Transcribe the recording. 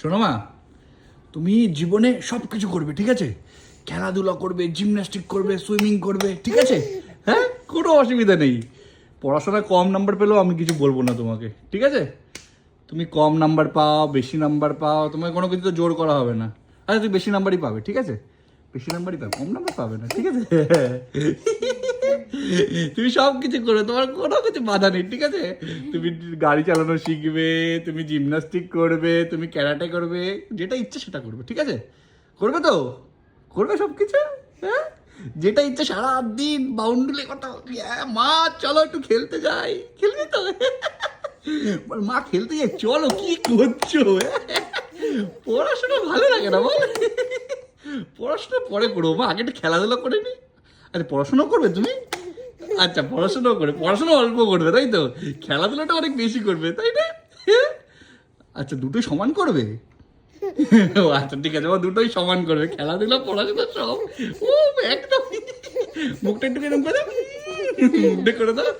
শোনো মা, তুমি জীবনে সব কিছু করবে, ঠিক আছে? খেলাধুলা করবে, জিমন্যাস্টিক করবে, সুইমিং করবে, ঠিক আছে? হ্যাঁ, কোনো অসুবিধা নেই। পড়াশোনায় কম নাম্বার পেলেও আমি কিছু বলবো না তোমাকে, ঠিক আছে? তুমি কম নাম্বার পাও, বেশি নাম্বার পাও, তোমাকে কোনো কিছু তো জোর করা হবে না। আচ্ছা, তুমি বেশি নাম্বারই পাবে, ঠিক আছে? বেশি নাম্বারই পাবে, কম নাম্বার পাবে না, ঠিক আছে? তুমি সব কিছু করো, তোমার কোনো কিছু বাধা নেই, ঠিক আছে? তুমি গাড়ি চালানো শিখবে, তুমি জিমন্যাস্টিক করবে, তুমি ক্যারাটে করবে, যেটা ইচ্ছে সেটা করবে, ঠিক আছে? করবে তো? করবে সব কিছু? হ্যাঁ, যেটা ইচ্ছে সারা দিন বাউন্ডুলে কথা, হ্যাঁ মা চলো একটু খেলতে যাই, খেলবি তো? মা খেলতে যাই, চলো, কি করছো? পড়াশোনা ভালো লাগে না বল? পড়াশোনা পরে করবো মা, আগে একটু খেলাধুলা করে নি। আরে পড়াশোনাও করবে তুমি? আচ্ছা, পড়াশোনাও করে, পড়াশোনা অল্প করবে তাই তো, খেলাধুলাটা অনেক বেশি করবে তাই না? আচ্ছা, দুটোই সমান করবে? ও আচ্ছা, ঠিক আছে, ও দুটোই সমান করবে, খেলাধুলা পড়াশোনা সব। ও একদম, মুখটা একটু এরকম করে দাও, মুখটা করে দাও।